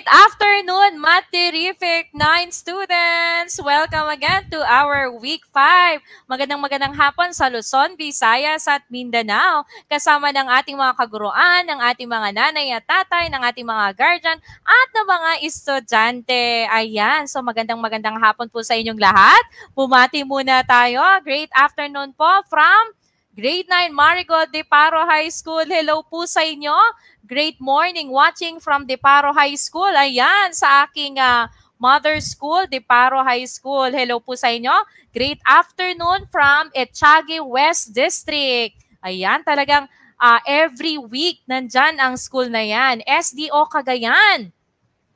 Great afternoon, Math Terrific 9 students! Welcome again to our Week 5. Magandang hapon sa Luzon, Visayas at Mindanao. Kasama ng ating mga kaguruan, ng ating mga nanay at tatay, ng ating mga guardian at ng mga estudyante. Ayan, so magandang hapon po sa inyong lahat. Bumati muna tayo. Great afternoon po from Grade 9 Marigold de Paro High School. Hello po sa inyo. Great morning watching from Deparo High School. Ayan, sa aking mother school, Deparo High School. Hello po sa inyo. Great afternoon from Etchagi West District. Ayan, talagang every week nandyan ang school na yan. SDO Cagayan.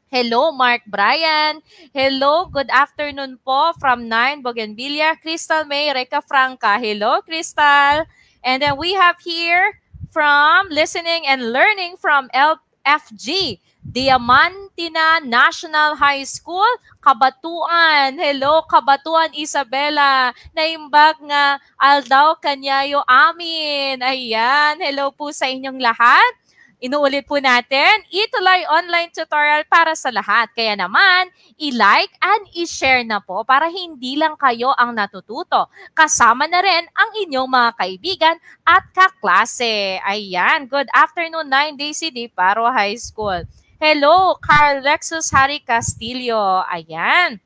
Hello, Mark Brian. Hello, good afternoon po from 9 Bougainvillea. Crystal May Reca Franca. Hello, Crystal. And then we have here from listening and learning from LFG, Diamantina National High School, Kabatuan. Hello, Kabatuan Isabela. Naimbag nga aldaw kanyayo amin. Ayan, hello po sa inyong lahat. Inuulit po natin, Itulay online tutorial para sa lahat. Kaya naman, i-like and i-share na po para hindi lang kayo ang natututo. Kasama na rin ang inyong mga kaibigan at kaklase. Ayan, good afternoon 9 Daisy de Paro High School. Hello, Carl Lexus Harry Castillo. Ayan,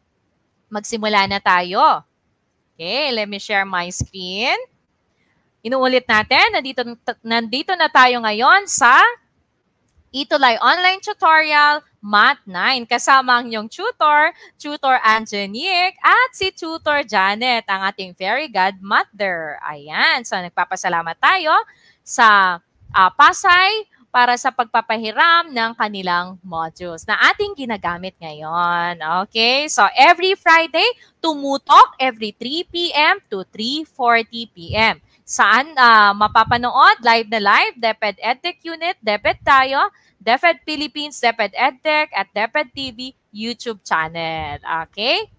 magsimula na tayo. Okay, let me share my screen. Inuulit natin, nandito na tayo ngayon sa Itulay Online Tutorial Math 9. Kasama ang inyong Tutor Angenique, at si Tutor Janet, ang ating fairy godmother. Ayan, so nagpapasalamat tayo sa Pasay para sa pagpapahiram ng kanilang modules na ating ginagamit ngayon. Okay, so every Friday, tumutok every 3 p.m. to 3:40 p.m. Saan mapapanood? Live na live, DepEd EdTech Unit, DepEd tayo, DepEd Philippines, DepEd EdTech, at DepEd TV YouTube channel. Okay?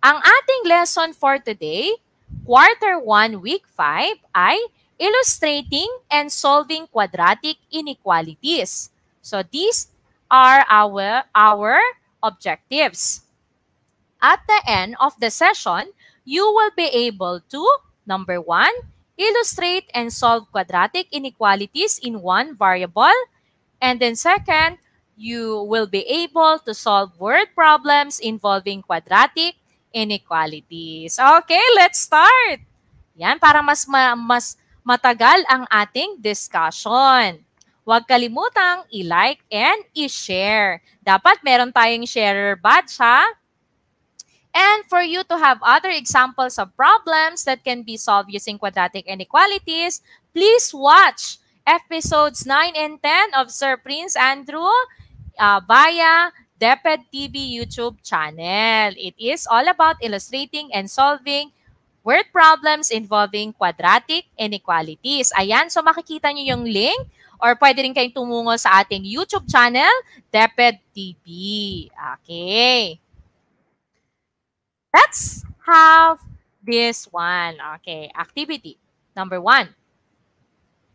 Ang ating lesson for today, Quarter 1, Week 5, ay Illustrating and Solving Quadratic Inequalities. So these are our objectives. At the end of the session, you will be able to, number 1, illustrate and solve quadratic inequalities in one variable. And then second, you will be able to solve word problems involving quadratic inequalities. Okay, let's start. Yan, para mas matagal ang ating discussion. Huwag kalimutang i-like and i-share. Dapat meron tayong sharer badge, ha? And for you to have other examples of problems that can be solved using quadratic inequalities, please watch episodes 9 and 10 of Sir Prince Andrew via DepEd TV YouTube channel. It is all about illustrating and solving word problems involving quadratic inequalities. Ayan, so makikita nyo yung link or pwede rin kayong tumungo sa ating YouTube channel, DepEd TV. Okay. Let's have this one. Okay, activity. Number 1.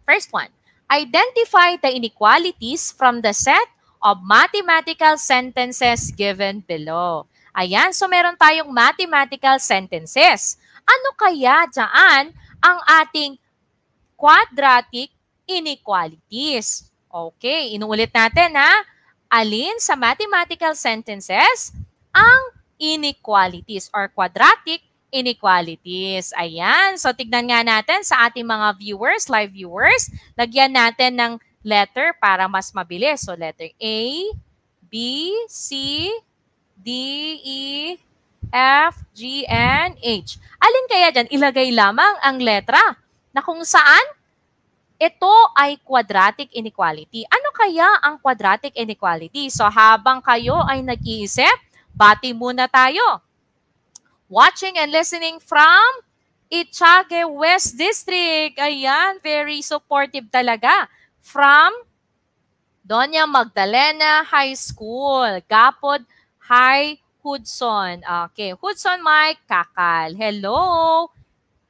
First one, identify the inequalities from the set of mathematical sentences given below. Ayan, so meron tayong mathematical sentences. Ano kaya dyan ang ating quadratic inequalities? Okay, inuulit natin ha. Alin sa mathematical sentences ang inequalities or quadratic inequalities. Ayan. So, tignan nga natin sa ating mga viewers, live viewers. Lagyan natin ng letter para mas mabilis. So, letter A, B, C, D, E, F, G, and H. Alin kaya dyan? Ilagay lamang ang letra na kung saan ito ay quadratic inequality. Ano kaya ang quadratic inequality? So, habang kayo ay nag-iisip, bati muna tayo. Watching and listening from Etchagi West District. Ayan, very supportive talaga. From Doña Magdalena High School, Gapod High, Hudson. Okay, Hudson Mike Kakal. Hello.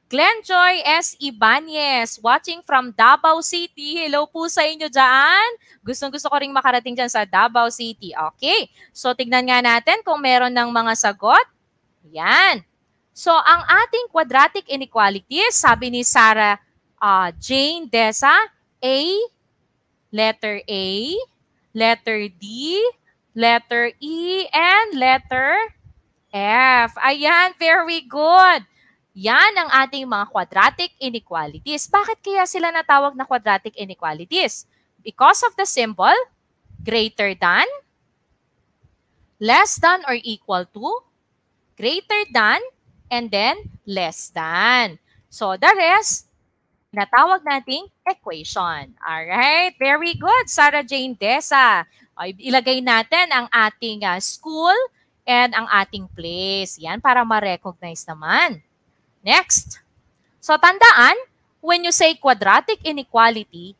Glenjoy S. Ibanez, watching from Davao City. Hello po sa inyo dyan. Gustong-gusto ko ring makarating dyan sa Davao City. Okay, so tignan nga natin kung meron ng mga sagot. Yan. So, ang ating quadratic inequalities, sabi ni Sarah Jane Desa, A, letter A, letter D, letter E, and letter F. Ayan, very good. Yan ang ating mga quadratic inequalities. Bakit kaya sila natawag na quadratic inequalities? Because of the symbol greater than, less than or equal to, greater than, and then less than. So the rest, natawag nating equation. Alright, very good, Sarah Jane Desa. Ilagay natin ang ating school and ang ating place. Yan, para ma-recognize naman. Next. So, tandaan, when you say quadratic inequality,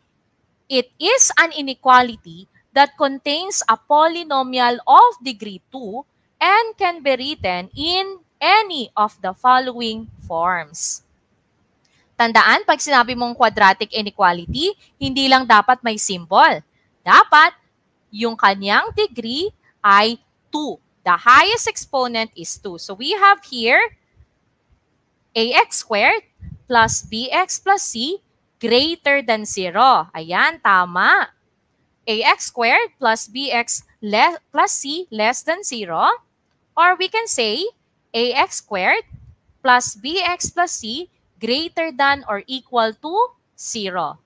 it is an inequality that contains a polynomial of degree 2 and can be written in any of the following forms. Tandaan, pag sinabi mong quadratic inequality, hindi lang dapat may symbol. Dapat, yung kanyang degree ay 2. The highest exponent is 2. So, we have here ax squared plus bx plus c greater than 0. Ayan, tama. Ax squared plus bx plus c less than 0. Or we can say ax squared plus bx plus c greater than or equal to 0.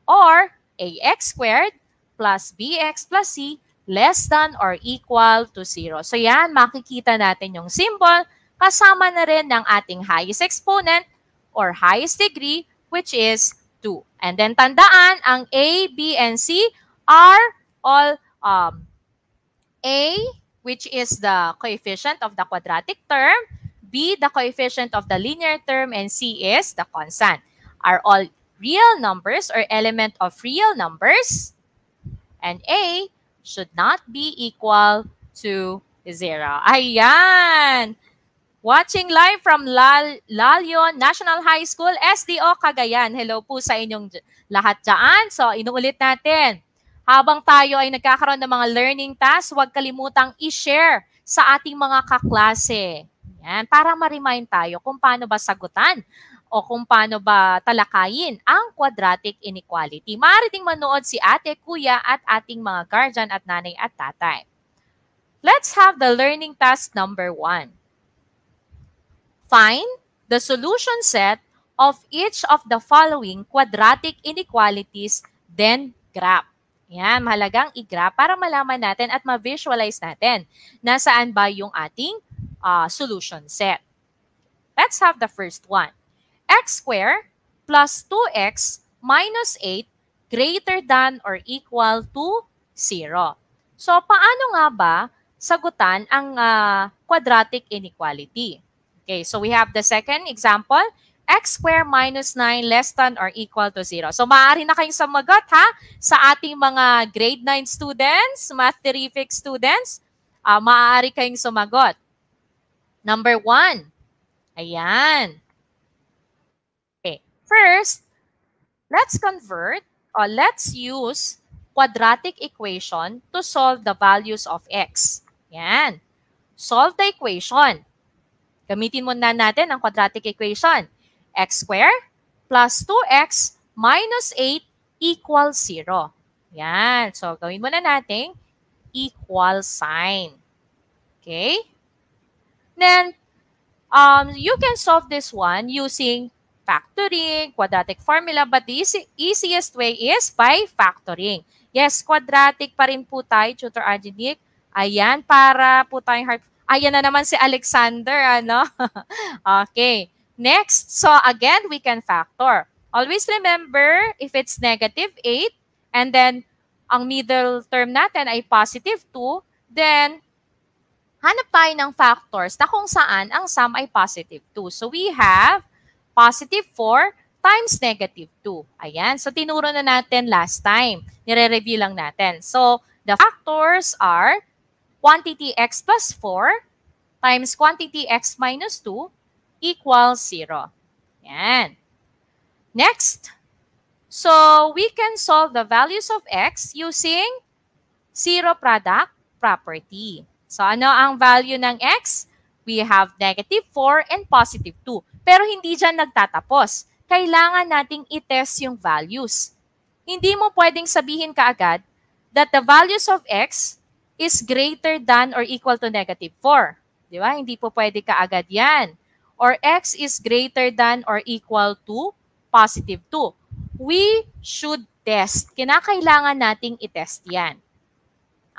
Or ax squared plus bx plus c less than or equal to 0. So yan, makikita natin yung symbol kasama na rin ng ating highest exponent or highest degree, which is 2. And then tandaan, ang A, B, and C are all A, which is the coefficient of the quadratic term, B, the coefficient of the linear term, and C is the constant. Are all real numbers or element of real numbers, and A should not be equal to 0. Ayan! Watching live from Lalion National High School, SDO Cagayan. Hello po sa inyong lahat dyan. So, inuulit natin. Habang tayo ay nagkakaroon ng mga learning tasks, huwag kalimutang i-share sa ating mga kaklase. Yan, para ma-remind tayo kung paano ba sagutan o kung paano ba talakayin ang quadratic inequality. Maaari ding manood si ate, kuya, at ating mga guardian at nanay at tatay. Let's have the learning task number 1. Find the solution set of each of the following quadratic inequalities, then graph. Yan, mahalagang i-graph para malaman natin at ma-visualize natin nasaan ba yung ating solution set. Let's have the first one. X squared plus 2x minus 8 greater than or equal to 0. So, paano nga ba sagutan ang quadratic inequality? Okay, so we have the second example, x squared minus 9 less than or equal to 0. So, maaari na kayong sumagot ha sa ating mga grade 9 students, math terrific students. Maaari kayong sumagot. Number 1. Ayan. Okay, first, let's convert or let's use quadratic equation to solve the values of x. Yan. Solve the equation. Gamitin muna natin ang quadratic equation. X squared plus 2x minus 8 equals 0. Yan. So, gawin muna natin equal sign. Okay? Then, you can solve this one using factoring, quadratic formula, but the easiest way is by factoring. Yes, quadratic pa rin po tayo, Tutor Angelique. Ayan, para po tayong heart. Ayan na naman si Alexander, ano? Okay. Next, so again, we can factor. Always remember, if it's negative 8, and then ang middle term natin ay positive 2, then hanap tayo ng factors na kung saan ang sum ay positive 2. So we have positive 4 times negative 2. Ayan. So tinuro na natin last time. Nire-review lang natin. So the factors are quantity x plus 4 times quantity x minus 2 equals 0. Yan. Next. So, we can solve the values of x using zero product property. So, ano ang value ng x? We have -4 and +2. Pero hindi dyan nagtatapos. Kailangan nating i-test yung values. Hindi mo pwedeng sabihin kaagad that the values of x is greater than or equal to -4. Di ba? Hindi po pwede kaagad yan. Or x is greater than or equal to +2. We should test. Kinakailangan nating i-test yan.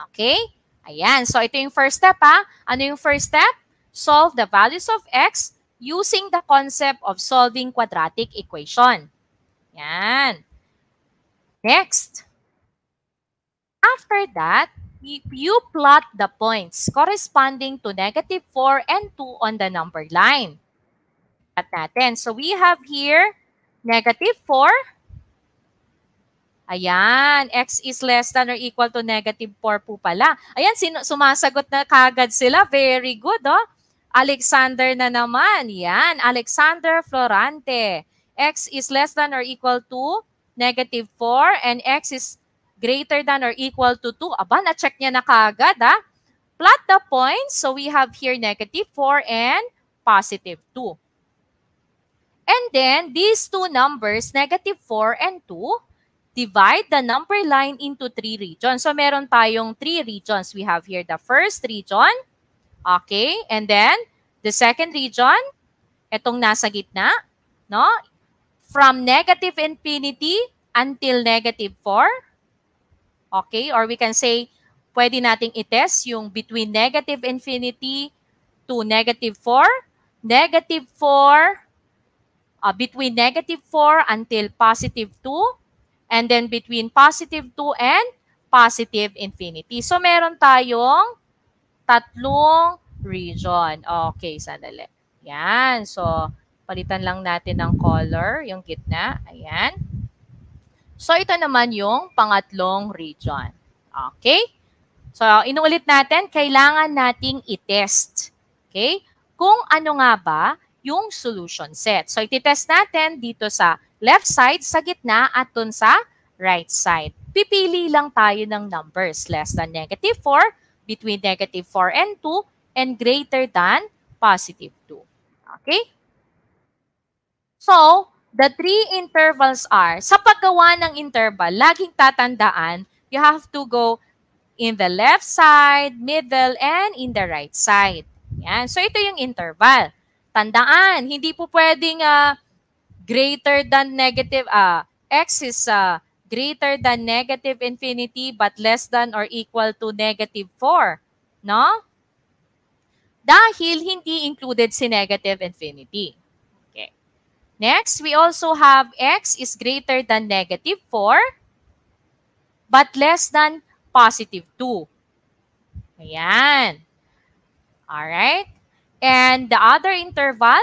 Okay? Ayan. So, ito yung first step, ha? Ano yung first step? Solve the values of x using the concept of solving quadratic equation. Yan. Next. After that, you plot the points corresponding to -4 and 2 on the number line. At natin. So, we have here -4. Ayan, x is less than or equal to -4 po pala. Ayan, sumasagot na kagad sila. Very good, oh. Alexander na naman. Yan, Alexander Florante. X is less than or equal to -4 and x is greater than or equal to 2. Aba, na-check niya na kagad, ha? Plot the points. So, we have here -4 and +2. And then, these two numbers, -4 and 2, divide the number line into 3 regions. So, meron tayong 3 regions. We have here the first region. Okay. And then, the second region, itong nasa gitna, no? From -infinity until -4. Okay. Or we can say, pwede nating itest yung between -infinity to -4. -4, between -4 until +2. And then between +2 and +infinity. So, meron tayong 3 region. Okay, sandali. Yan. So, palitan lang natin ng color, yung gitna. Ayan. So, ito naman yung pangatlong region. Okay? So, inuulit natin, kailangan nating i-test. Okay? Kung ano nga ba yung solution set. So, ititest natin dito sa left side, sa gitna, at dun sa right side. Pipili lang tayo ng numbers less than -4, between -4 and 2, and greater than +2. Okay? So, the 3 intervals are, sa paggawa ng interval, laging tatandaan, you have to go in the left side, middle, and in the right side. Yan. So, ito yung interval. Tandaan, hindi po pwedeng greater than x is greater than -infinity but less than or equal to -4. No? Dahil hindi included si -infinity. Okay. Next, we also have x is greater than -4 but less than +2. Ayan. Alright. And the other interval,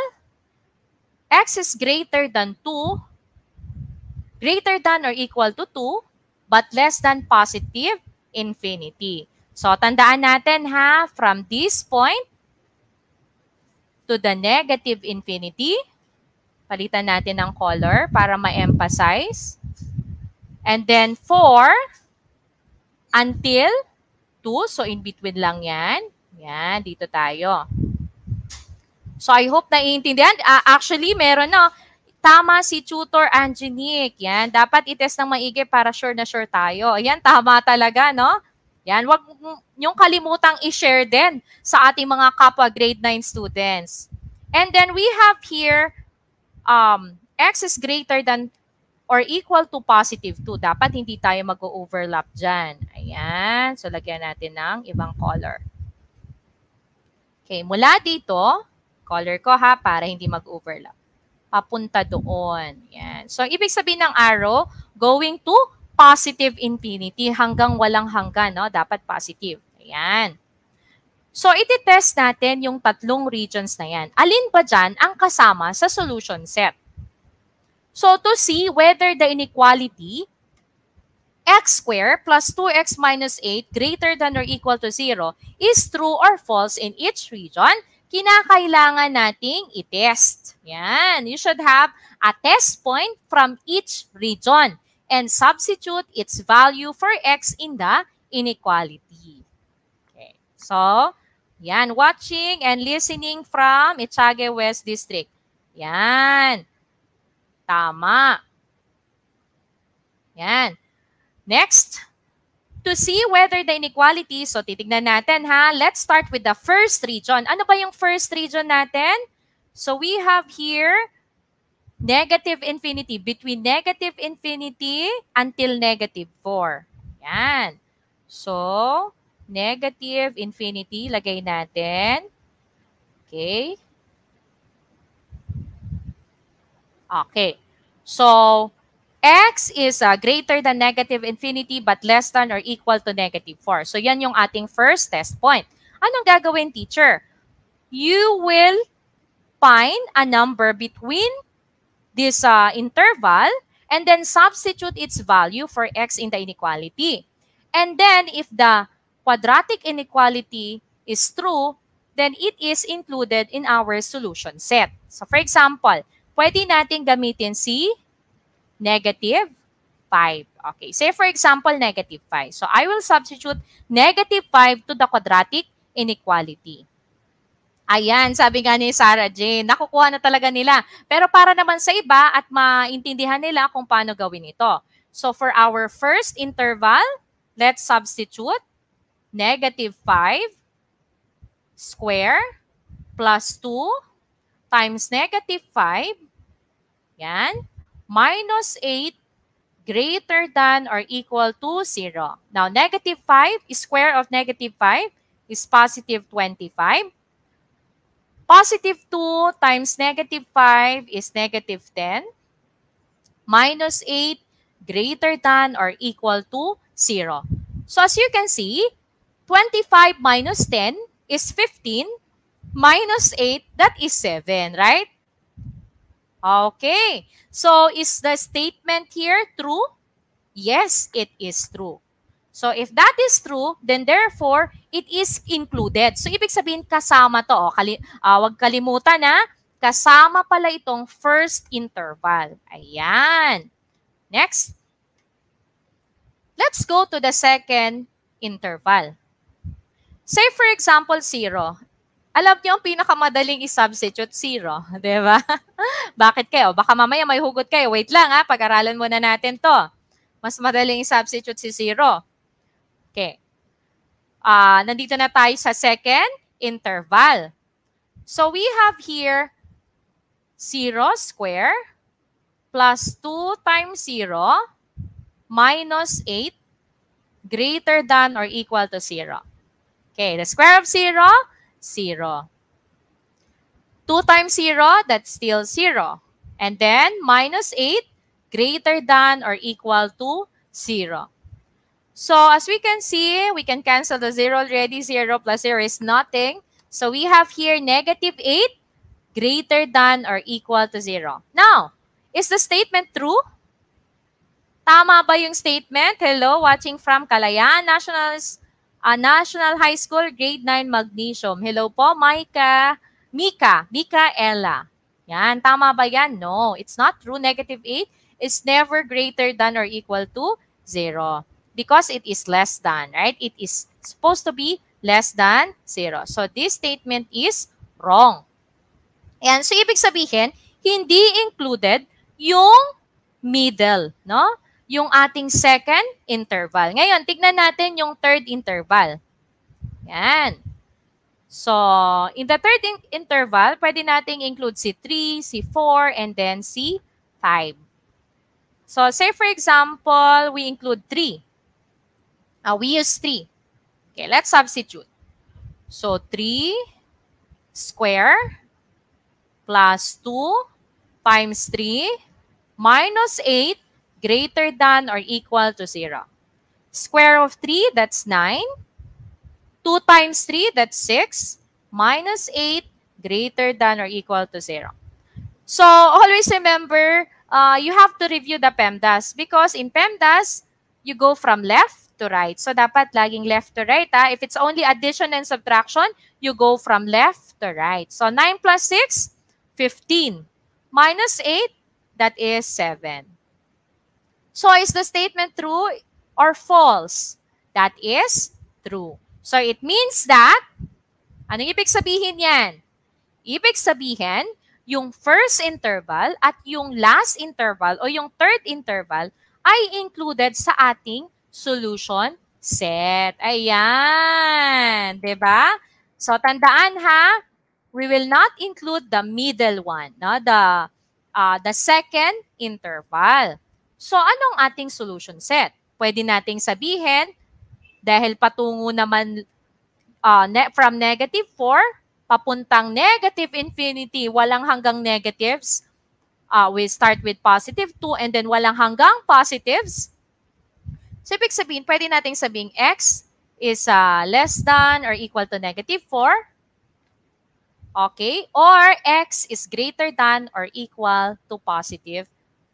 x is greater than 2, greater than or equal to 2, but less than +infinity. So, tandaan natin ha, from this point to the -infinity, palitan natin ng color para ma-emphasize. And then 4 until 2, so in between lang yan. Yan, dito tayo. So, I hope naiintindihan. Actually, meron na. Tama si Tutor Angenique. Yan, dapat itest ng maigi para sure na sure tayo. Ayan, tama talaga, no? Yan, wag yung kalimutang i-share din sa ating mga kapwa grade 9 students. And then we have here, x is greater than or equal to +2. Dapat hindi tayo mag-overlap dyan. Ayan, so lagyan natin ng ibang color. Okay, mula dito, color ko ha, para hindi mag-overlap. Papunta doon. Yan. So, ibig sabihin ng arrow, going to +infinity hanggang walang hanggan, no? Dapat positive. Ayan. So, iti-test natin yung 3 regions na yan. Alin ba dyan ang kasama sa solution set? So, to see whether the inequality x squared plus 2x minus 8 greater than or equal to 0 is true or false in each region, kinakailangan nating i-test. Yan. You should have a test point from each region and substitute its value for x in the inequality. Okay. So, yan. Watching and listening from Echage West District. Yan. Tama. Yan. Next, to see whether the inequality, so titignan natin ha. Let's start with the first region. Ano ba yung first region natin? So we have here negative infinity, between negative infinity until negative 4. Yan. So, negative infinity, lagay natin. Okay. Okay. So, x is greater than negative infinity but less than or equal to negative 4. So, yan yung ating first test point. Anong gagawin, teacher? You will find a number between this interval and then substitute its value for x in the inequality. And then, if the quadratic inequality is true, then it is included in our solution set. So, for example, pwede natin gamitin si negative 5. Okay, say for example, negative 5. So, I will substitute negative 5 to the quadratic inequality. Ayan, sabi nga ni Sarah Jane, nakukuha na talaga nila. Pero para naman sa iba at maintindihan nila kung paano gawin ito. So, for our first interval, let's substitute negative 5 square plus 2 times negative 5. Yan. Minus 8 greater than or equal to 0. Now, negative 5, square of negative 5 is positive 25. Positive 2 times negative 5 is negative 10. Minus 8 greater than or equal to 0. So, as you can see, 25 minus 10 is 15. Minus 8, that is 7, right? Okay. So, is the statement here true? Yes, it is true. So, if that is true, then therefore, it is included. So, ibig sabihin, kasama to. Huwag kalimutan na, kasama pala itong first interval. Ayan. Next. Let's go to the second interval. Say, for example, 0. Alam niyo, ang pinakamadaling i-substitute 0. Diba? Bakit kayo? Baka mamaya may hugot kayo. Wait lang ha, pag-aralan muna natin to. Mas madaling i-substitute si 0. Okay. Nandito na tayo sa second interval. So, we have here 0 square plus 2 times 0 minus 8 greater than or equal to 0. Okay, the square of 0, 0. 2 times 0, that's still 0. And then, minus 8 greater than or equal to 0. So, as we can see, we can cancel the 0 already. 0 plus 0 is nothing. So, we have here negative 8 greater than or equal to 0. Now, is the statement true? Tama ba yung statement? Hello, watching from Kalayaan National High School, grade 9 Magnesium. Hello po, Mika Ella. Yan, tama ba yan? No, it's not true. Negative 8 is never greater than or equal to 0 because it is less than, right? It is supposed to be less than 0. So, this statement is wrong. And so, ibig sabihin, hindi included yung middle, no? Yung ating second interval. Ngayon, tignan natin yung third interval. Yan. So, in the third interval, pwede nating include si 3, si 4, and then si 5. So, say for example, we include 3. We use 3. Okay, let's substitute. So, 3 square plus 2 times 3 minus 8 greater than or equal to 0. Square of 3, that's 9. 2 times 3, that's 6. Minus 8 greater than or equal to 0. So, always remember, you have to review the PEMDAS because in PEMDAS, you go from left to right. So, dapat laging left to right. If it's only addition and subtraction, you go from left to right. So, 9 plus 6, 15. Minus 8, that is 7. So, is the statement true or false? That is true. So, it means that, anong ibig sabihin yan? Ibig sabihin, yung first interval at yung last interval o yung third interval ay included sa ating solution set. Ayan. 'Di ba? So, tandaan ha, we will not include the middle one, no? The second interval. So, anong ating solution set? Pwede nating sabihin, dahil patungo naman from negative 4, papuntang negative infinity, walang hanggang negatives. We start with positive 2 and then walang hanggang positives. So, ibig sabihin, pwede nating sabihin x is less than or equal to negative 4. Okay? Or x is greater than or equal to positive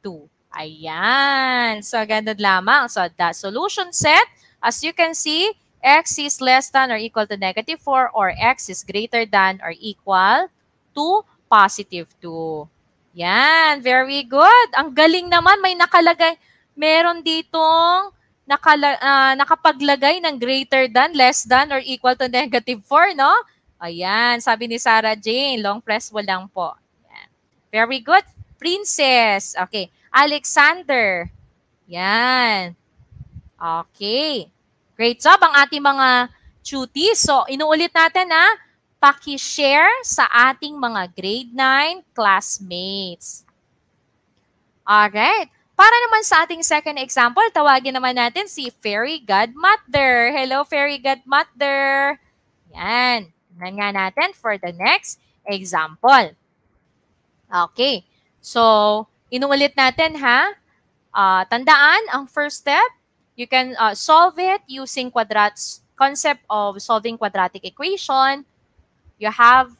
2. Ayan. So, ganun lamang. So, the solution set, as you can see, x is less than or equal to negative 4 or x is greater than or equal to positive 2. Yan, very good. Ang galing naman, may nakalagay. Meron ditong nakapaglagay ng greater than, less than, or equal to negative 4, no? Ayan, sabi ni Sarah Jane, long press mo lang po. Yan. Very good. Princess. Okay. Alexander. Yan. Okay. Great job ang ating mga cuties. So, inuulit natin paki-share sa ating mga grade 9 classmates. Alright. Para naman sa ating second example, tawagin naman natin si Fairy Godmother. Hello, Fairy Godmother. Yan. Tingnan nga natin for the next example. Okay. So, inuulit natin tandaan ang first step. You can solve it using concept of solving quadratic equation. You have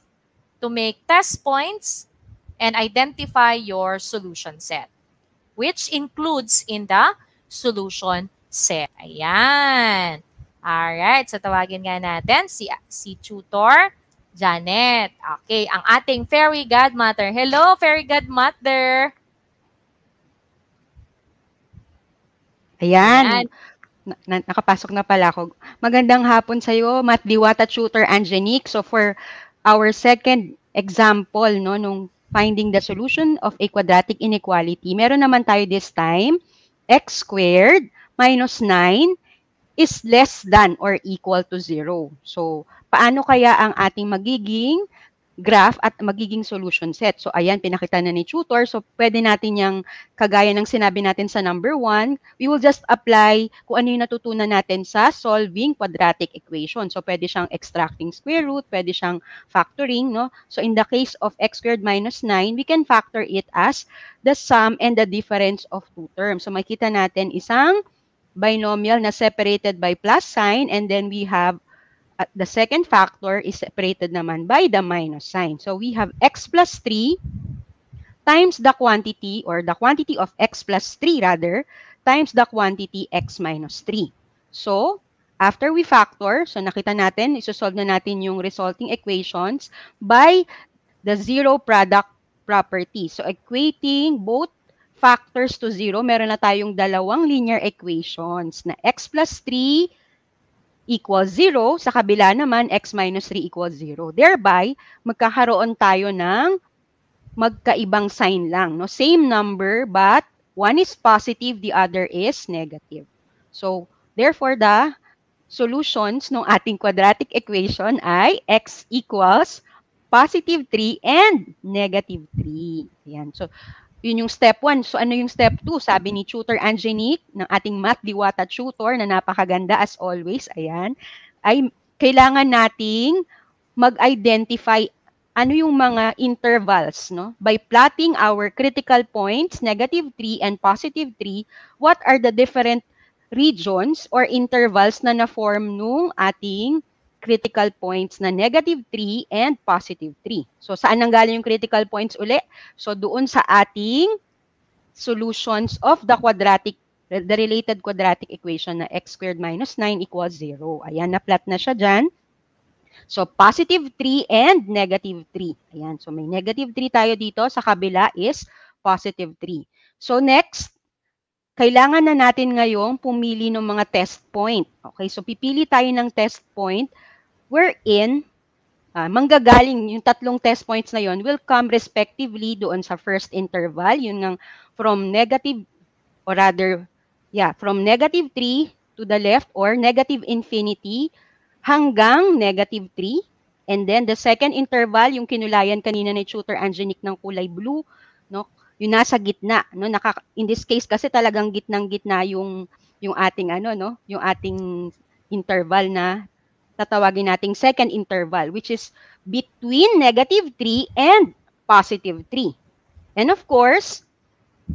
to make test points and identify your solution set, which includes in the solution set. Ayan. Alright. So, tawagin nga natin si Tutor Janet. Okay. Ang ating Fairy Godmother. Hello, Fairy Godmother. Ayan. Nakapasok na pala ako. Magandang hapon sa iyo, Math Diwata Tutor Angenique. So for our second example, nung finding the solution of a quadratic inequality, meron naman tayo this time, x squared minus 9 is less than or equal to 0. So paano kaya ang ating magiging graph at magiging solution set? So, ayan, pinakita na ni Tutor. So, pwede natin yung, kagaya ng sinabi natin sa number 1, we will just apply kung ano yung natutunan natin sa solving quadratic equation. So, pwede siyang extracting square root, pwede siyang factoring, no? So, in the case of x squared minus 9, we can factor it as the sum and the difference of two terms. So, makita natin isang binomial na separated by plus sign, and then we have the second factor is separated naman by the minus sign. So we have x plus 3 times the quantity, or the quantity of x plus 3 rather, times the quantity x minus 3. So, after we factor, so nakita natin, isosolve na natin yung resulting equations by the zero product property. So equating both factors to 0, meron na tayong dalawang linear equations na x plus 3 equals 0, sa kabila naman, x minus 3 equals 0. Thereby, magkakaroon tayo ng magkaibang sign lang. No? Same number, but one is positive, the other is negative. So, therefore, the solutions ng ating quadratic equation ay x equals positive 3 and negative 3. Ayan. So, yun yung step 1. So, ano yung step 2? Sabi ni Tutor Angenique, ng ating Math Diwata Tutor, na napakaganda as always, ayan, ay kailangan nating mag-identify ano yung mga intervals, no? By plotting our critical points, negative 3 and positive 3, what are the different regions or intervals na na-form nung ating critical points na negative 3 and positive 3. So, saan nanggaling yung critical points uli? So, doon sa ating solutions of the quadratic the related quadratic equation na x squared minus 9 equals 0. Ayan, na-plot na siya dyan. So, positive 3 and negative 3. Ayan, so may negative 3 tayo dito. Sa kabila is positive 3. So, next, kailangan na natin ngayong pumili ng mga test point. Okay, so pipili tayo ng test point wherein manggagaling yung tatlong test points na yon will come respectively doon sa first interval, yun ng from negative, or rather, from negative 3 to the left or negative infinity hanggang negative 3. And then the second interval, yung kinulayan kanina ni Tutor Angenic ng kulay blue, no? Yung nasa gitna, no? In this case kasi talagang gitnang-gitna yung ating yung ating interval na tatawagin nating second interval, which is between negative 3 and positive 3. And of course,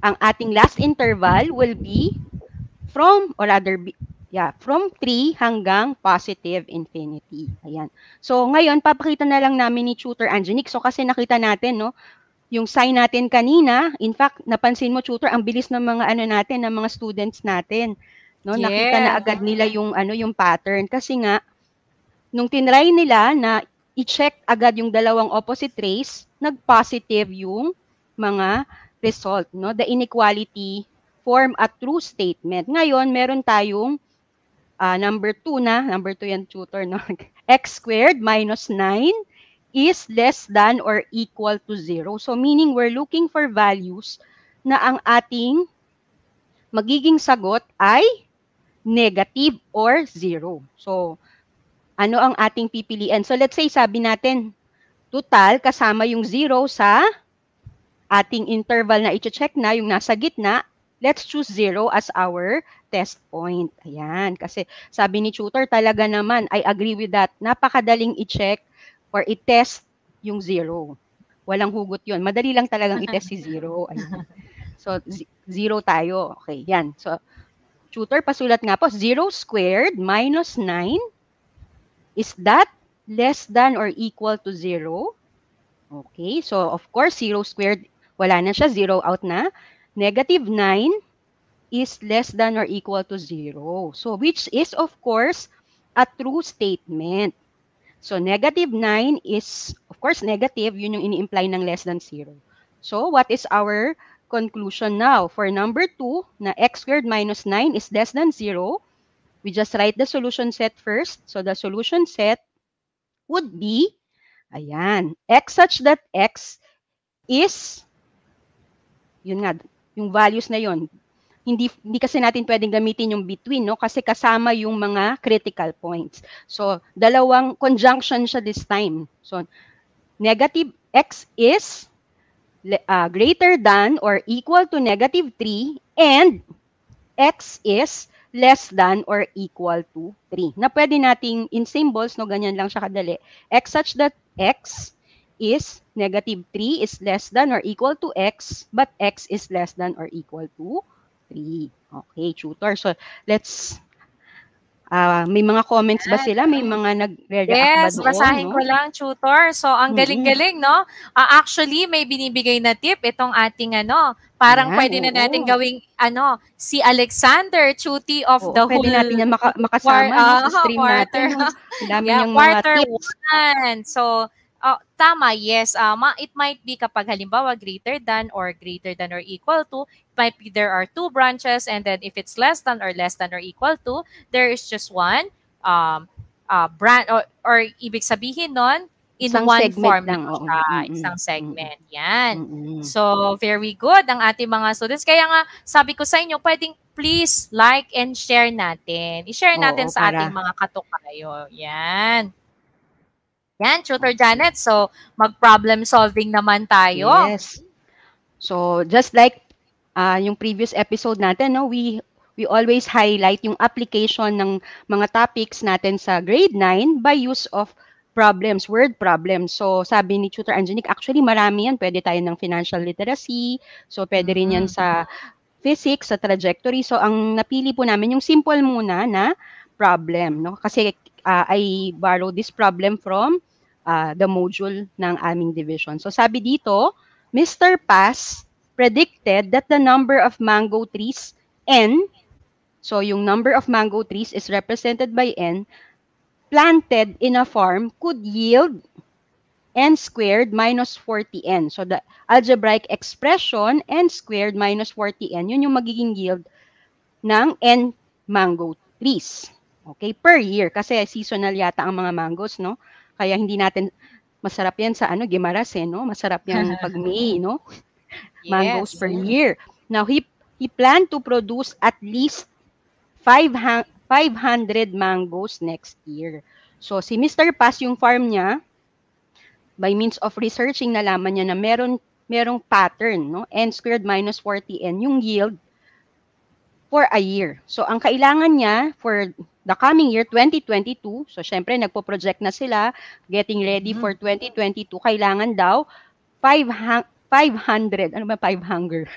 ang ating last interval will be from 3 hanggang positive infinity. Ayan. So, ngayon, papakita na lang namin ni Tutor Angenic. So, kasi nakita natin, no, yung sign natin kanina, in fact, napansin mo, Tutor, ang bilis ng mga ng mga students natin. No, Yeah. Nakita na agad nila yung yung pattern kasi nga nung tinry nila na i-check agad yung dalawang opposite rays, nag-positive yung mga result, no? The inequality form a true statement. Ngayon, meron tayong number 2 yan, Tutor, no? X squared minus 9 is less than or equal to 0. So, meaning we're looking for values na ang ating magiging sagot ay negative or 0. So, ano ang ating pipilian? So, let's say, sabi natin, total, kasama yung 0 sa ating interval na i-check na, yung nasa gitna, let's choose 0 as our test point. Ayan. Kasi sabi ni Tutor, talaga naman, I agree with that. Napakadaling i-check or i-test yung 0. Walang hugot yun. Madali lang talagang i-test si 0. Ayan. So, 0 tayo. Okay, yan. So, Tutor, pasulat nga po, 0 squared minus 9, is that less than or equal to 0? Okay, so of course, 0 squared, wala na siya, 0 out na. Negative 9 is less than or equal to 0. So, which is, of course, a true statement. So, negative 9 is, of course, negative. Yun yung ini-imply ng less than 0. So, what is our conclusion now? For number 2, na x squared minus 9 is less than 0, we just write the solution set first. So, the solution set would be, ayan, x such that x is, yun nga, yung values na yun. Hindi kasi natin pwedeng gamitin yung between, no? Kasi kasama yung mga critical points. So, dalawang conjunction siya this time. So, negative x is greater than or equal to negative 3 and x is less than or equal to 3. Na pwede nating in symbols, no, ganyan lang siya kadali. X such that x is negative 3 is less than or equal to x, but x is less than or equal to 3. Okay, Tutor. So, let's, may mga comments ba sila? May mga nagre-react ba doon? Yes, basahin ko lang, Tutor. So, ang galing-galing, no? Actually, may binibigay na tip itong ating parang pwede na natin gawing si Alexander, Chuti of the pwede whole natin yan makasama sa stream natin. Ang dami yung mga tips. 1. So, tama, yes. It might be kapag halimbawa greater than or equal to, it might be there are 2 branches, and then if it's less than or equal to, there is just one branch, or ibig sabihin nun, in isang one form lang. Isang segment. Yan. So, very good ang ating mga students. Kaya nga, sabi ko sa inyo, pwedeng please like and share natin. I-share natin sa ating mga katukayo. Yan. Yan, Tutor Janet. So, mag-problem solving naman tayo. Yes. So, just like yung previous episode natin, no, we always highlight yung application ng mga topics natin sa grade 9 by use of problems, word problems. So, sabi ni Tutor Angenic, actually marami yan. Pwede tayo ng financial literacy. So, pwede rin yan sa physics, sa trajectory. So, ang napili po namin yung simple muna na problem, no? Kasi I borrowed this problem from the module ng aming division. So, sabi dito, Mr. Paz predicted that the number of mango trees N So yung number of mango trees is represented by n, planted in a farm could yield n squared minus 40n. So the algebraic expression, n squared minus 40n, yun yung magiging yield ng n mango trees. Okay, per year. Kasi seasonal yata ang mga mangoes, no? Kaya hindi natin, masarap yan sa Guimaras, no? Masarap yan pag May, no? Mangoes Yes. per year. Now, he planned to produce at least 500 mangoes next year. So, si Mr. Paz, yung farm niya, by means of researching, nalaman niya na merong pattern, no? N squared minus 40n, yung yield for a year. So, ang kailangan niya for the coming year, 2022, so syempre, nagpo-project na sila, getting ready for 2022, kailangan daw 500, ano ba 500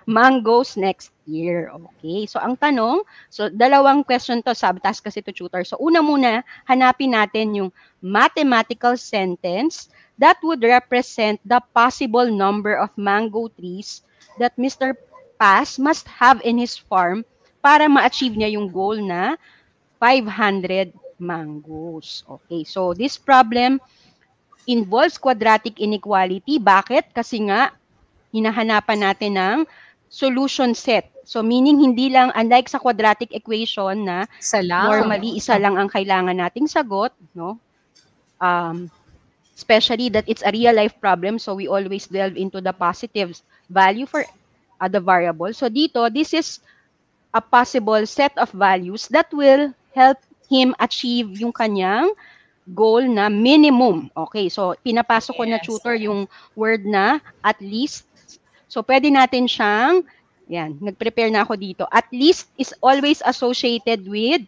mangoes next year. Okay, so ang tanong, so dalawang question to, task kasi to tutor. So una muna, hanapin natin yung mathematical sentence that would represent the possible number of mango trees that Mr. Paz must have in his farm para ma-achieve niya yung goal na 500 mangoes. Okay, so this problem involves quadratic inequality. Bakit? Kasi nga, hinahanapan natin ng solution set. So, meaning hindi lang, unlike sa quadratic equation na normally isa lang ang kailangan nating sagot, no? Especially that it's a real-life problem, so we always delve into the positive value for the variable. So, dito, this is a possible set of values that will help him achieve yung kanyang goal na minimum. Okay, so pinapasok ko na tutor yung word na at least. So pwede natin siyang, yan, nag-prepare na ako dito. At least is always associated with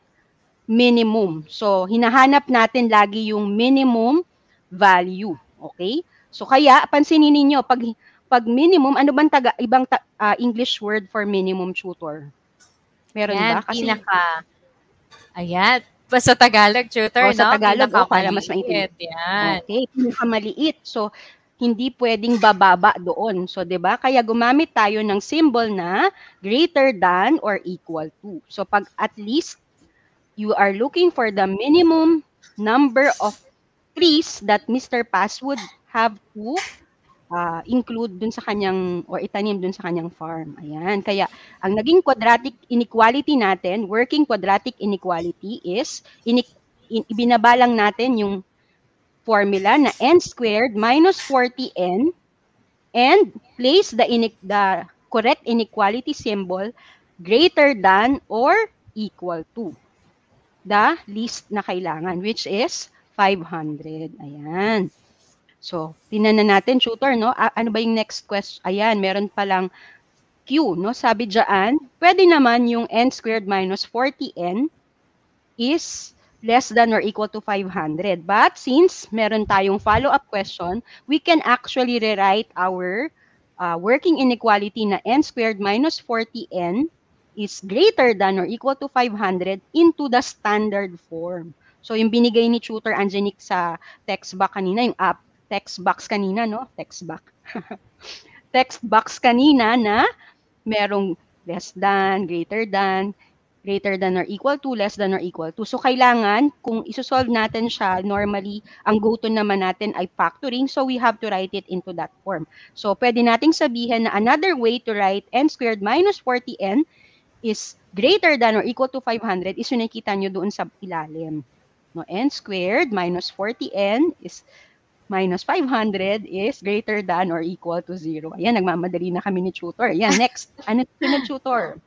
minimum. So hinahanap natin lagi yung minimum value. Okay? So kaya, pansinin ninyo, pag minimum, ano bang ibang English word for minimum, tutor? Meron ba? Kasi ayan. Sa Tagalog, tutor, sa Tagalog, para mas maintindihan. Yan. Okay, pinakamaliit. So, hindi pwedeng bababa doon. So, 'di ba? Kaya gumamit tayo ng symbol na greater than or equal to. So, pag at least you are looking for the minimum number of trees that Mr. Paz would have to include dun sa kanyang, or itanim dun sa kanyang farm. Ayan. Kaya, ang naging quadratic inequality natin, working quadratic inequality is, ibinabalang natin yung formula na n squared minus 40n and place the correct inequality symbol greater than or equal to the least na kailangan, which is 500. Ayan. So, tinan na natin, tutor, no? Ano ba yung next question? Ayan, meron palang Q, no? Sabi dyan, pwede naman yung n squared minus 40n is less than or equal to 500. But since meron tayong follow-up question, we can actually rewrite our working inequality na n squared minus 40n is greater than or equal to 500 into the standard form. So, yung binigay ni tutor Angenique sa text box kanina, yung text box kanina, no? Text box. Text box kanina na merong less than, greater than or equal to, less than or equal to. So, kailangan, kung isosolve natin siya, normally, ang go-to naman natin ay factoring. So, we have to write it into that form. So, pwede nating sabihin na another way to write n squared minus 40n is greater than or equal to 500 is yung nakita nyo doon sa ilalim. No, n squared minus 40n is minus 500 is greater than or equal to 0. Ayan, nagmamadali na kami ni tutor. Ayan, next. Ano na tutor?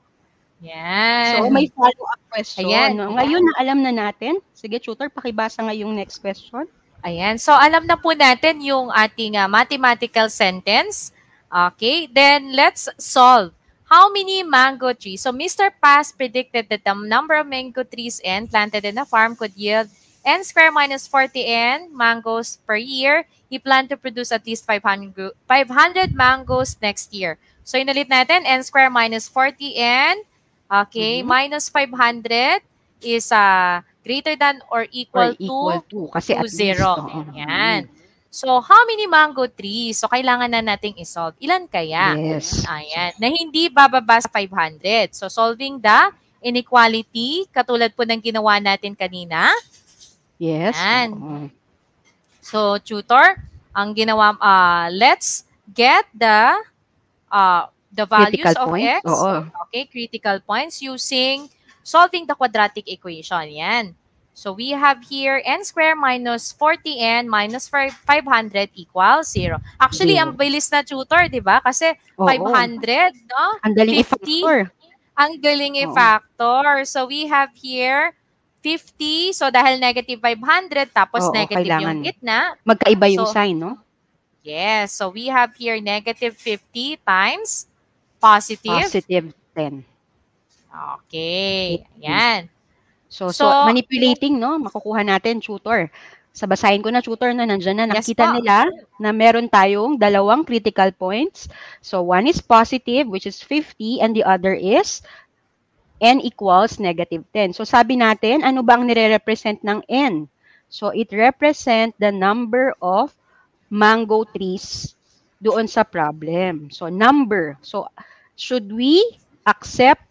Yan. So, may follow-up question. Ayan. No? Ngayon, alam na natin. Sige, tutor, pakibasa nga yung next question. Ayan. So, alam na po natin yung ating mathematical sentence. Okay. Then, let's solve. How many mango trees? So, Mr. Paz predicted that the number of mango trees and planted in a farm could yield n squared minus 40n mangoes per year. He planned to produce at least 500 mangoes next year. So, inulit natin, n squared minus 40n, okay, minus 500 is greater than or equal to kasi to 0. Yan. So, how many mango trees? So, kailangan na nating isolve. Ilan kaya? Yes. Ayan. Na hindi bababa sa 500. So, solving the inequality, katulad po ng ginawa natin kanina. Yes. Ayan. Oo. So, tutor, ang ginawa, let's get the values Critical of point. x. Oo. Okay, critical points using solving the quadratic equation. Yan. So, we have here n squared minus 40n minus 500 equals 0. Actually, ang Zero. bilis na tutor, di ba? Kasi Oo. 500, no? Ang galing 50. i-factor. Ang galing Oo. i-factor. So, we have here 50. So, dahil negative 500, tapos Oo, negative kailangan. yung gitna. Magkaiba yung So, sign, no? Yes. So, we have here negative 50 times positive. Positive 10. Okay. Ayan. So, So, manipulating, no? Makukuha natin, tutor. Sa basahin ko na, tutor, no? Nandiyan na. Yes Nakita po. nila na meron tayong dalawang critical points. So, one is positive, which is 50, and the other is n equals negative 10. So, sabi natin, ano ba ang nire-represent ng n? So, it represent the number of mango trees doon sa problem. So, number. So, should we accept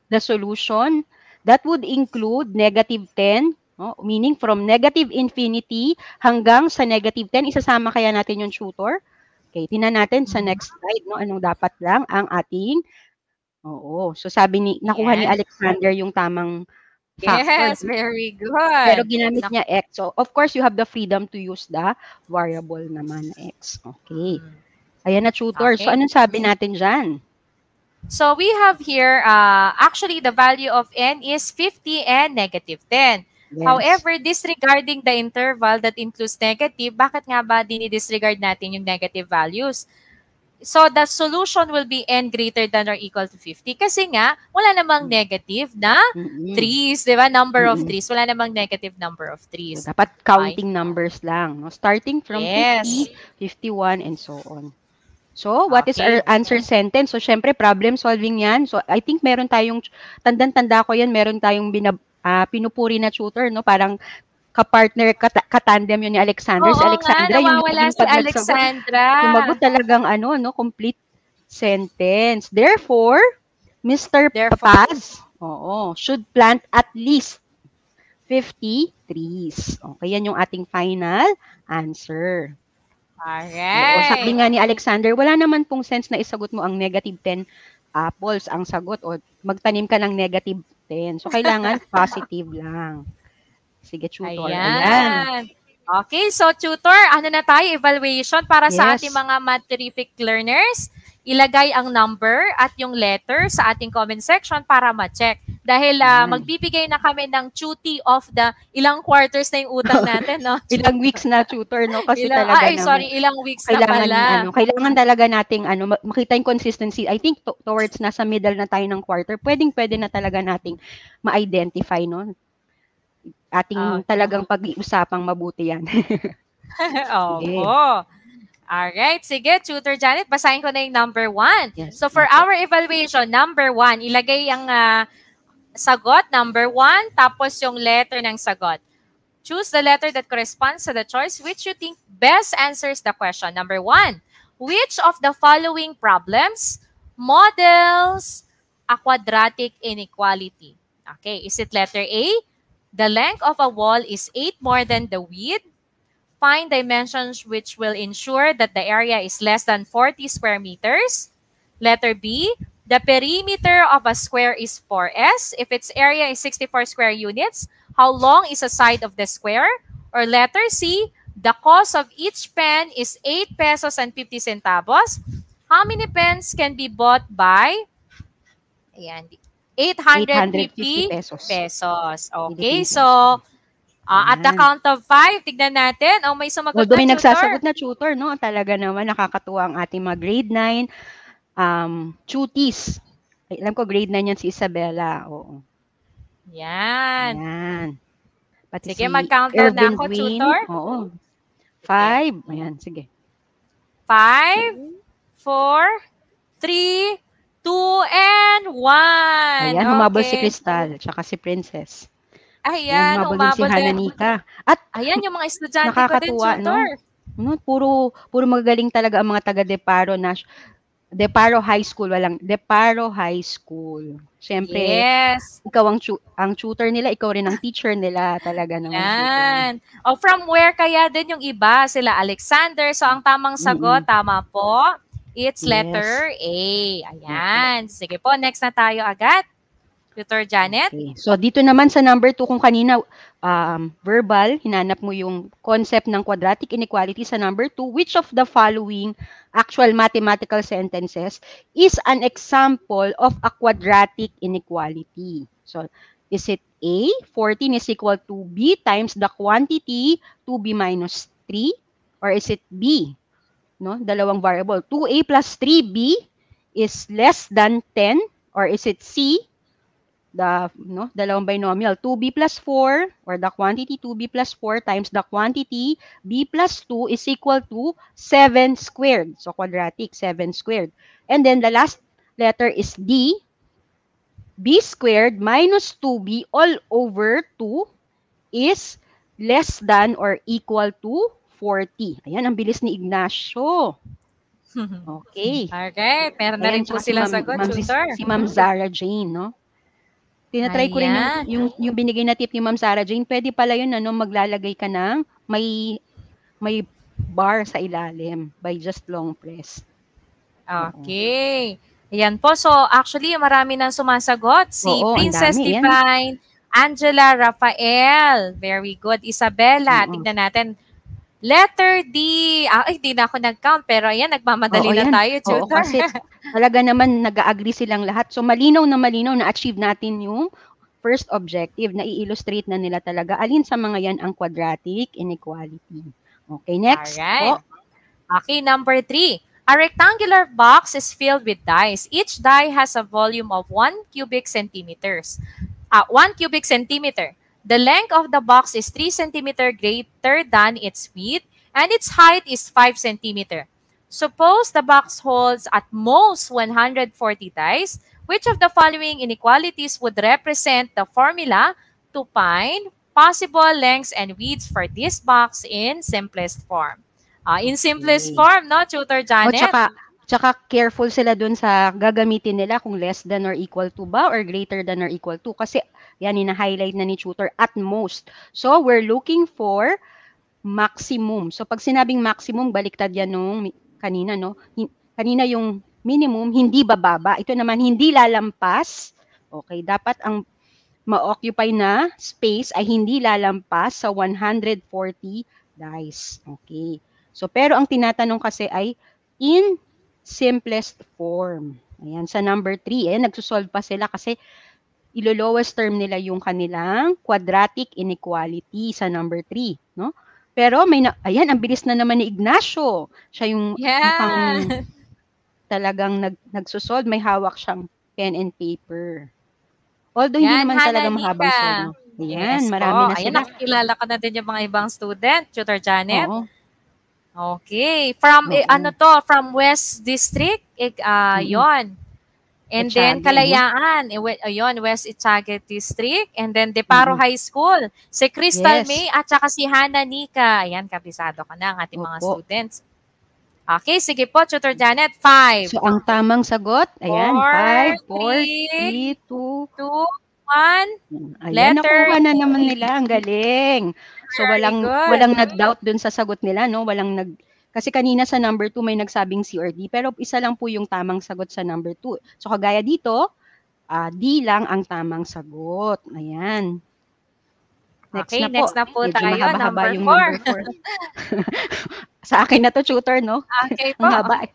the solution? That would include negative 10, no? Meaning from negative infinity hanggang sa negative 10. Isasama kaya natin yung tutor? Okay, tingnan natin sa next slide, no? Anong dapat lang ang ating, oo. So sabi nakuha ni Alexander yung tamang factor. Yes, very good. Pero ginamit niya x. So, of course, you have the freedom to use the variable naman x. Okay. Ayan na, tutor. Okay. So, anong sabi natin dyan? So, we have here, actually, the value of n is 50 and negative 10. Yes. However, disregarding the interval that includes negative, bakit nga ba dinidisregard natin yung negative values? So, the solution will be n greater than or equal to 50. Kasi nga, wala namang negative na trees, di ba? Number of trees. Wala namang negative number of trees. So, dapat counting numbers lang. No? Starting from 50, 51, and so on. So, what is our answer sentence? So, syempre, problem solving yan. So, I think meron tayong, tandang-tanda ko yan, meron tayong pinupuri na tutor, no? Parang ka-partner, katandem yun ni Alexander. Oo, si Alexandra, yung si Alexandra. Sumagot talagang, complete sentence. Therefore, Mr. Papaz, should plant at least 50 trees. Okay, yan yung ating final answer. Alright. Sabi nga ni Alexander, wala naman pong sense na isagot mo ang negative 10 apples ang sagot o magtanim ka ng negative 10. So, kailangan positive lang. Sige, tutor. Ayan. Okay, so tutor, ano na tayo? Evaluation para sa ating mga math terrific learners. Ilagay ang number at yung letter sa ating comment section para ma-check. Dahil magbibigay na kami ng duty of the ilang quarters na yung utang natin, no? Ilang weeks na, tutor, no? Kasi ilang weeks na pala. Kailangan talaga nating makita yung consistency. I think towards nasa middle na tayo ng quarter, pwede na talaga nating ma-identify, no? Ating talagang pag-iusapang mabuti yan. Opo. Alright, sige, Tutor Janet, basahin ko na yung number 1. Yes, so for our evaluation, number 1, ilagay ang sagot, number 1, tapos yung letter ng sagot. Choose the letter that corresponds to the choice which you think best answers the question. Number 1, which of the following problems models a quadratic inequality? Okay, is it letter A? The length of a wall is 8 more than the width. Find dimensions which will ensure that the area is less than 40 square meters. Letter B, the perimeter of a square is 4S. If its area is 64 square units, how long is a side of the square? Or letter C, the cost of each pen is 8 pesos and 50 centavos. How many pens can be bought by? Ayan, 850 pesos. Okay, so at the count of 5, tignan natin. May sumagot na, may nagsasagot na, tutor, no? Talaga naman, nakakatuwa ang ating mga grade 9 tuties. Alam ko, grade 9 yan si Isabella. Oo. Yan. Pati sige, mag-countdown na ako, tutor. Oo. 5. Ayan, sige. 5, 4, 3, 2, and 1. Ayan, humabol si Crystal, tsaka si Princess. Ayan, humabol si Hananika. At ayan yung mga estudyante ko din, tutor. No, puro magagaling talaga ang mga taga Deparo High School, Deparo High School. Siyempre, Yes. ikaw ang tutor nila, ikaw rin ang teacher nila talaga naman, tutor. Yan. O from where kaya din yung iba? Sila Alexander. So ang tamang sagot, tama po. It's letter A. Ayan. Sige po, next na tayo agad. Tutor Janet? Okay. So, dito naman sa number 2, kung kanina verbal, hinanap mo yung concept ng quadratic inequality sa number 2, which of the following actual mathematical sentences is an example of a quadratic inequality? So, is it A, 14 is equal to B times the quantity 2B minus 3? Or is it B, no? Dalawang variable, 2A plus 3B is less than 10? Or is it C, dalawang binomial, 2b plus 4, or the quantity 2b plus 4 times the quantity b plus 2 is equal to 7 squared. So, quadratic, 7 squared. And then, the last letter is D, b squared minus 2b all over 2 is less than or equal to 40. Ayan, ang bilis ni Ignacio. Okay. Okay, meron na rin po silang sagot, tutor. Si Ma'am Zara Jane, no? Tinatry ko rin yung binigay na tip ni Ma'am Sarah Jane. Pwede pala yun, maglalagay ka ng may bar sa ilalim by just long press. Okay. Ayan po. So, actually, marami nang sumasagot. Si Princess Divine, Angela Rafael. Very good. Isabella. Tignan natin. Letter D. Ay, di na ako nag-count. Pero ayan, nagmamadali na tayo, tutor. Kasi talaga naman nag-agree silang lahat. So, malinaw na achieve natin yung first objective na i-illustrate na nila talaga. Alin sa mga yan ang quadratic inequality. Okay, next. Alright. Okay, number 3. A rectangular box is filled with dice. Each die has a volume of 1 cubic centimeters. 1 cubic centimeter. The length of the box is 3 cm greater than its width, and its height is 5 cm. Suppose the box holds at most 140 dice. Which of the following inequalities would represent the formula to find possible lengths and widths for this box in simplest form? In simplest form, no, Tutor Janet? Tsaka careful sila dun sa gagamitin nila kung less than or equal to ba or greater than or equal to. Kasi yan, ina-highlight na ni tutor, at most. So, we're looking for maximum. So, pag sinabing maximum, baliktad yan nung kanina, no? Kanina yung minimum, hindi bababa. Ito naman, hindi lalampas. Okay, dapat ang ma-occupy na space ay hindi lalampas sa 140 dice. Okay. So, pero ang tinatanong kasi ay in simplest form. Ayan, sa number 3. Ayan, nagsusolve pa sila kasi ilo-lowest term nila yung kanilang quadratic inequality sa number 3, no? Pero ayan, ang bilis na naman ni Ignacio. Siya yung mukhang talagang nagsusolve, may hawak siyang pen and paper. Although hindi naman talaga mahabang solve, no? Ayan, marami na sila. Ayan, nakikilala ka na din yung mga ibang student, Tutor Janet. Okay, from from West District, yon. And then, Kalayaan, West Itague District. And then, Deparo High School. Si Crystal May at saka si Hannah Nika. Ayan, kabisado ka na ang ating mga students. Okay, sige po, Tutor Janet. 5. So, ang tamang sagot, ayan, 5, 4, 3, 2, 1. Ayan, nakuha na naman nila. Ang galing. So, walang nag-doubt dun sa sagot nila, no? Kasi kanina sa number 2 may nagsabing C or D, pero isa lang po yung tamang sagot sa number 2. So kagaya dito, D lang ang tamang sagot. Ayan. Next na po tayo, mahaba-haba number 4. Sa akin na to, tutor, no? Okay po. Ang haba.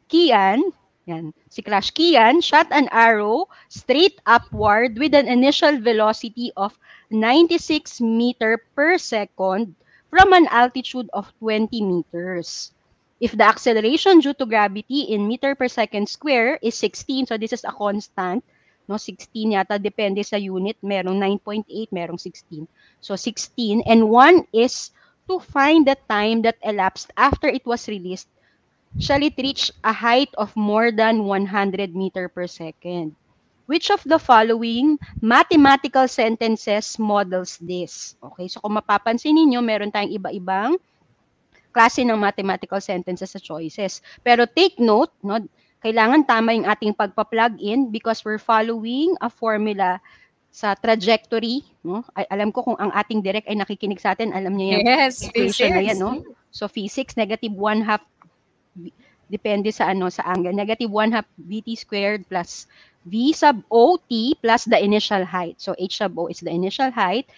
Kian, yan, si Crush Kian, shot an arrow straight upward with an initial velocity of 96 meter per second from an altitude of 20 meters. If the acceleration due to gravity in meter per second square is 16, so this is a constant, no? 16 yata, depende sa unit, merong 9.8, merong 16. So 16, and 1 is to find the time that elapsed after it was released, shall it reach a height of more than 100 meter per second. Which of the following mathematical sentences models this? Okay, so kung mapapansin ninyo, meron tayong iba-ibang klase ng mathematical sentences sa choices. Pero take note, no, kailangan tama yung ating pagpa-plug in because we're following a formula sa trajectory, no? Alam ko kung ang ating direct ay nakikinig sa atin, alam niya yung equation na yan, no? So physics, -1/2 depende sa sa angle. -1/2 vt squared plus v sub ot plus the initial height. So h sub o is the initial height.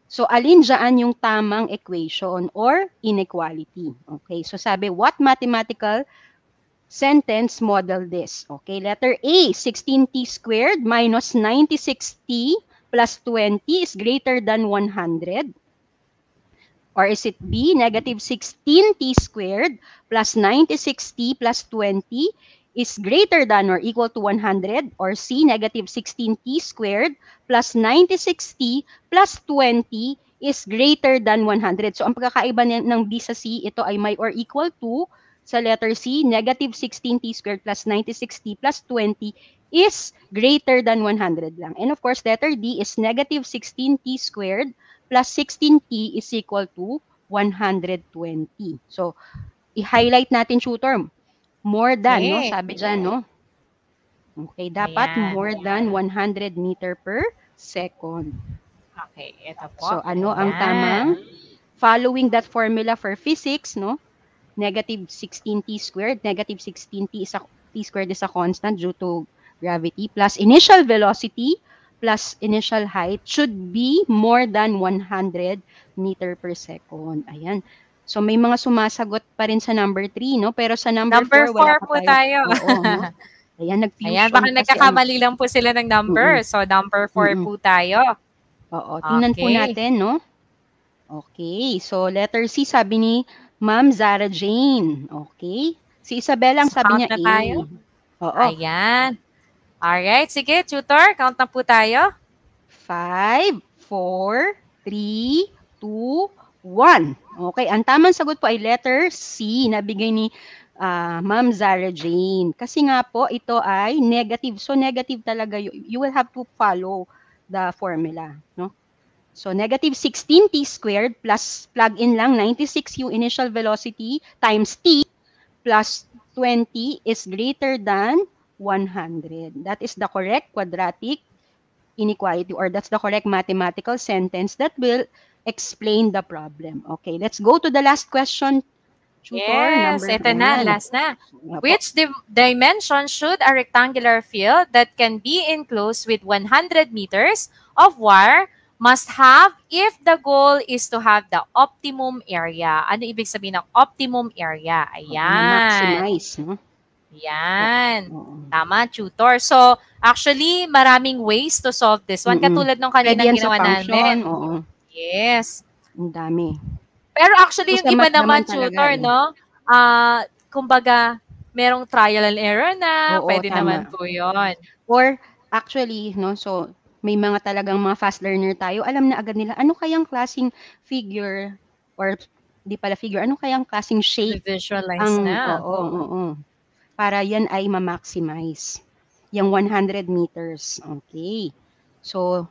So alin dyan yung tamang equation or inequality? Okay, so sabi, what mathematical sentence model this? Okay, letter A, 16t squared minus 96t plus 20 is greater than 100. Or is it B, -16t squared plus 96t plus 20 is greater than or equal to 100? Or C, -16t squared plus 96t plus 20 is greater than 100. So, ang pagkakaiba ng B sa C, ito ay may or equal to. Sa letter C, -16t squared plus 96t plus 20 is greater than 100 lang. And of course, letter D is -16t squared plus 16t is equal to 120. So, i-highlight natin, tutor. More than, no? Sabi dyan, no? Okay, dapat more than 100 meter per second. Okay, ito po. So, ano ang tamang? Following that formula for physics, no? -16t squared. -16t squared is a constant due to gravity plus initial velocity plus initial height should be more than 100 meter per second. Ayan. So, may mga sumasagot pa rin sa number 3, no? Pero sa number 4, wala pa po tayo. Oo, no? Ayan, nag-fusion. Ayan, baka nagkakamali lang po sila ng number. So, number 4 po tayo. Oo, tingnan po natin, no? Okay, so letter C, sabi ni Ma'am Zara Jane. Okay. Si Isabella, ang sabi niya A. Tayo? Oo. Ayan. Alright, sige, tutor, count na po tayo. 5, 4, 3, 2, 1. Okay, ang tamang sagot po ay letter C, nabigay ni Ma'am Zara Jane. Kasi nga po, ito ay negative. So, negative talaga. You will have to follow the formula, no? So, -16t squared plus plug in lang 96 yung initial velocity times t plus 20 is greater than 100. That is the correct quadratic inequality, or that's the correct mathematical sentence that will explain the problem. Okay, let's go to the last question. Tutor, yes, ito na, last na. Which dimension should a rectangular field that can be enclosed with 100 meters of wire must have if the goal is to have the optimum area? Ano ibig sabihin ng optimum area? Ayan. Maximize, no? Yan. Tama, tutor. So, actually, maraming ways to solve this one. Katulad nung kaninang ginawa namin. Yes. Ang dami. Pero actually, yung iba naman, tutor, no? Kumbaga, merong trial and error na. Pwede naman po yun. Or, actually, no, so, may mga talagang mga fast learner tayo, alam na agad nila, ano kayang klaseng figure, or, di pala figure, ano kayang klaseng shape? Visualize na. Oo. Para yan ay ma-maximize. Yung 100 meters. Okay. So,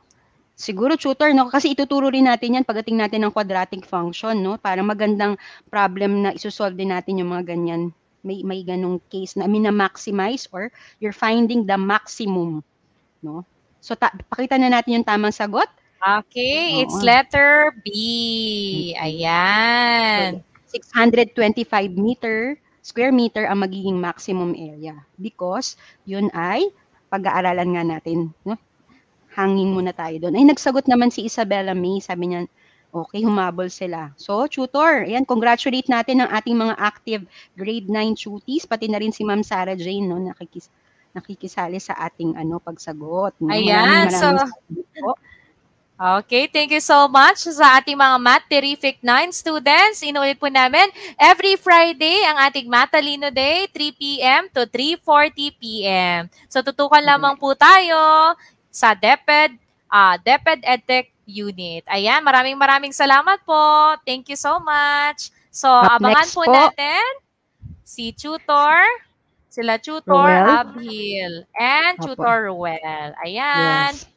siguro, tutor, no? Kasi ituturo rin natin yan pagdating natin ng quadratic function, no? Para magandang problem na isosolve din natin yung mga ganyan. May ganong case na mina-maximize or you're finding the maximum, no? So, pakita na natin yung tamang sagot. Okay, it's letter B. Ayan. 625 square meter ang magiging maximum area because yun ay pag-aaralan nga natin, no? Hangin muna tayo doon. Ay, nagsagot naman si Isabella May. Sabi niya, okay, humabol sila. So, tutor, ayan, congratulate natin ang ating mga active grade 9 tuties, pati na rin si Ma'am Sarah Jane, no, nakikisali sa ating pagsagot. No? Ayan, maraming okay, thank you so much sa ating mga Math Terrific 9 students. Inulit po namin every Friday ang ating Matalino Day, 3 p.m. to 3:40 p.m. So, tutukan lamang po tayo sa DepEd EdTech Unit. Ayan, maraming salamat po. Thank you so much. So, abangan po natin si Tutor, sila Tutor Abhil, and Tutor Ruel. Ayan. Yes.